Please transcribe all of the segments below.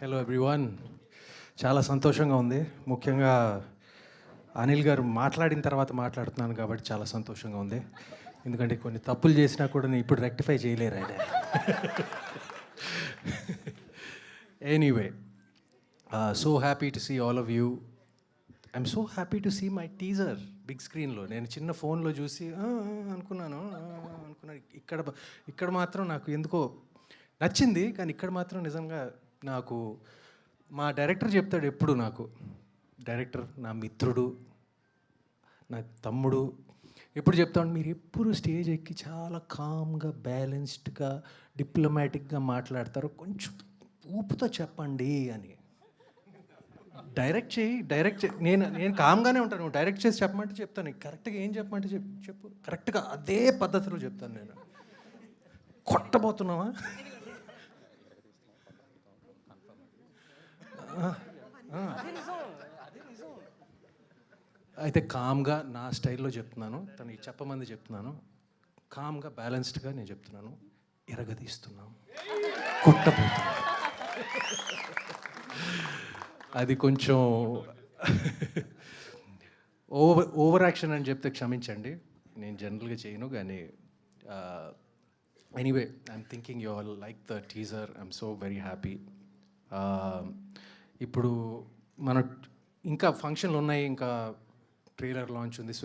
Hello everyone. చాలా సంతోషంగా ఉంది. ముఖ్యంగా అనిల్ గారు మాట్లాడిన తర్వాత మాట్లాడుతున్నాను కాబట్టి చాలా సంతోషంగా ఉంది. ఎందుకంటే కొన్ని తప్పులు చేసినా కూడా నేను ఇప్పుడు రెక్టిఫై చేయలేరు ఆయన. Anyway, so happy to see all of you. I'm so happy to see my teaser big స్క్రీన్లో. నేను చిన్న ఫోన్లో చూసి అనుకున్నాను. ఇక్కడ మాత్రం నాకు ఎందుకో నచ్చింది. కానీ ఇక్కడ మాత్రం నిజంగా నాకు మా డైరెక్టర్ చెప్తాడు ఎప్పుడు, నాకు డైరెక్టర్ నా మిత్రుడు, నా తమ్ముడు, ఎప్పుడు చెప్తాడు, మీరు ఎప్పుడు స్టేజ్ ఎక్కి చాలా కామ్గా బ్యాలెన్స్డ్గా డిప్లొమాటిక్గా మాట్లాడతారు, కొంచెం ఊపుతో చెప్పండి అని. డైరెక్ట్ చేయి నేను కామ్గానే ఉంటాను. నువ్వు డైరెక్ట్ చేసి చెప్పమంటే చెప్తాను, కరెక్ట్గా ఏం చెప్పమంటే చెప్పు, కరెక్ట్గా అదే పద్ధతిలో చెప్తాను. నేను కొట్టబోతున్నావా? అయితే కామ్గా నా స్టైల్లో చెప్తున్నాను, తను చెప్పమంది చెప్తున్నాను, కామ్గా బ్యాలెన్స్డ్గా నేను చెప్తున్నాను. ఎరగదీస్తున్నాం, కొట్టబోతున్నాం. అది కొంచెం ఓవర్ యాక్షన్ అని చెప్తే క్షమించండి, నేను జనరల్గా చేయను. కానీ anyway, I'm thinking you all like the teaser. I'm so very happy. ఇప్పుడు మన ఇంకా ఫంక్షన్లు ఉన్నాయి, ఇంకా ట్రైలర్ లాంచ్ ఉంది. సో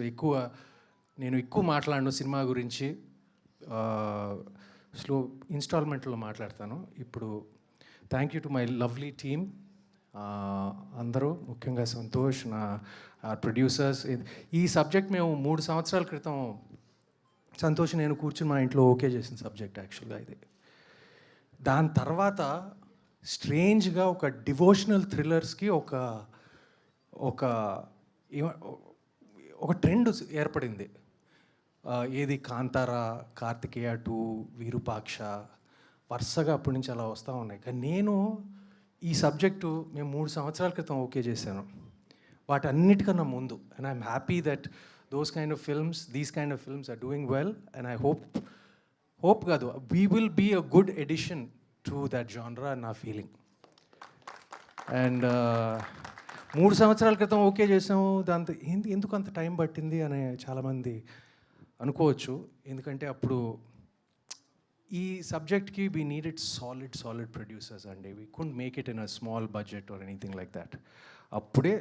నేను ఎక్కువ మాట్లాడను సినిమా గురించి, స్లో ఇన్స్టాల్మెంట్లో మాట్లాడతాను. ఇప్పుడు thank you to my lovely team అందరూ, ముఖ్యంగా సంతోష్, నా ప్రొడ్యూసర్స్. ఈ సబ్జెక్ట్ మేము 3 సంవత్సరాల క్రితం సంతోష్ నేను కూర్చుని మా ఇంట్లో ఓకే చేసిన సబ్జెక్ట్ యాక్చువల్గా ఇది. దాని తర్వాత స్ట్రేంజ్గా ఒక డివోషనల్ థ్రిల్లర్స్కి ఒక ట్రెండ్ ఏర్పడింది. ఏది కాంతారా, కార్తికేయ 2, విరూపాక్ష, వరుసగా అప్పటి నుంచి అలా వస్తూ ఉన్నాయి. కానీ నేను ఈ సబ్జెక్టు మేము 3 సంవత్సరాల క్రితం ఓకే చేశాను, వాటన్నిటికన్నా ముందు. And I'm happy that these kind of films are doing well. And I hope కాదు, we will be a good addition to that genre, నా ఫీలింగ్. అండ్ 3 సంవత్సరాల క్రితం ఓకే చేసాము, దాంతో ఎందుకు అంత టైం పట్టింది అని చాలామంది అనుకోవచ్చు. ఎందుకంటే అప్పుడు ఈ సబ్జెక్ట్కి వీ నీడెడ్ సాలిడ్ ప్రొడ్యూసర్స్ అండి. We couldn't make it in a small budget or anything like that. అప్పుడే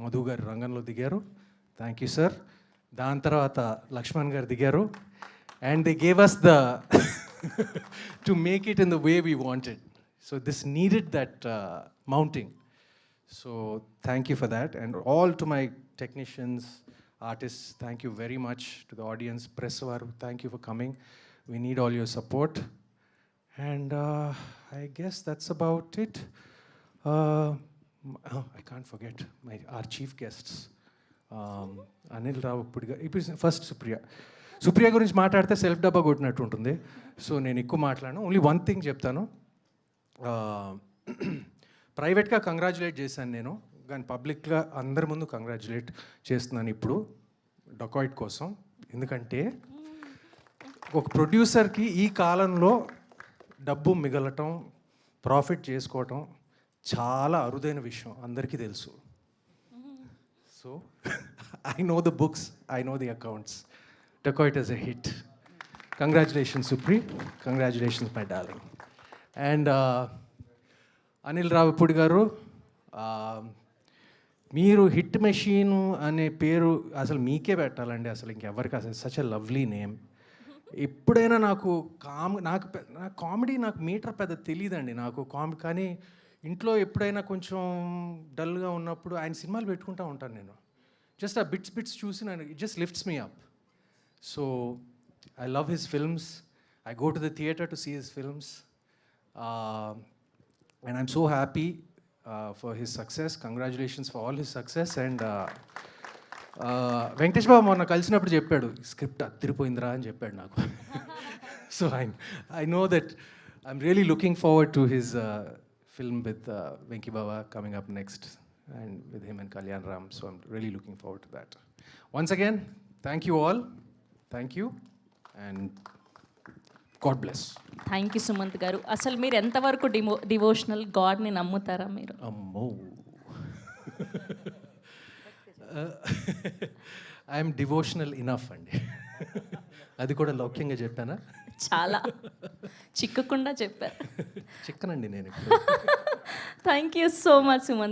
మధు గారు రంగంలో దిగారు, థ్యాంక్ యూ సార్. దాని తర్వాత లక్ష్మణ్ గారు దిగారు, and they gave us the to make it in the way we wanted. So this needed that mounting. So thank you for that. And all to my technicians, artists, thank you very much. To the audience, press varu, thank you for coming. We need all your support. And I guess that's about it. I can't forget our chief guests. Anil Rao Pudiga, first Supriya గురించి మాట్లాడితే self డబ్బా కొట్టినట్టు ఉంటుంది. So నేను ఎక్కువ మాట్లాడను, only one thing చెప్తాను. ప్రైవేట్గా కంగ్రాచులేట్ చేశాను నేను, కానీ పబ్లిక్గా అందరి ముందు కంగ్రాచులేట్ చేస్తున్నాను ఇప్పుడు డకాయిట్ కోసం. ఎందుకంటే ఒక ప్రొడ్యూసర్కి ఈ కాలంలో డబ్బు మిగలటం, ప్రాఫిట్ చేసుకోవటం చాలా అరుదైన విషయం, అందరికీ తెలుసు. So I know the books, I know the accounts. Dacoit is a hit. Congratulations, Supri. Congratulations, my darling. And Anil Ravapudi garu, మీరు హిట్ మెషిన్ అనే పేరు అసలు మీకే పెట్టాలండి, అసలు ఇంకెవరికి. అసలు సచ్ ఎ లవ్లీ నేమ్. ఎప్పుడైనా నాకు కామెడీ నాకు మీటర్ పెద్ద తెలియదండి నాకు కానీ ఇంట్లో ఎప్పుడైనా కొంచెం డల్గా ఉన్నప్పుడు ఆయన సినిమాలు పెట్టుకుంటూ ఉంటాను నేను. జస్ట్ ఆ బిట్స్ చూసి నేను, it just lifts me up. So I love his films. I go to the theater to see his films. And I'm so happy for his success. Congratulations for all his success. And Venkatesh Babu మొన్న కలిసినప్పుడు చెప్పాడు, script అదిరిపోయిందిరా అని చెప్పాడు నాకు. So I know that I'm really looking forward to his film with Venki Baba coming up next, and with him and Kalyan Ram. So I'm really looking forward to that. Once again, thank you all. Thank you, and God bless. Thank you Sumanth గారు. అసలు మీరు ఎంతవరకు devotional, గాడ్ని నమ్ముతారా మీరు? అమ్మో. I'm devotional enough అండి. అది కూడా లౌక్యంగా చెప్పానా? చాలా చిక్కకుండా చెప్పారు. చిక్కనండి నేను. Thank you so much Sumanth.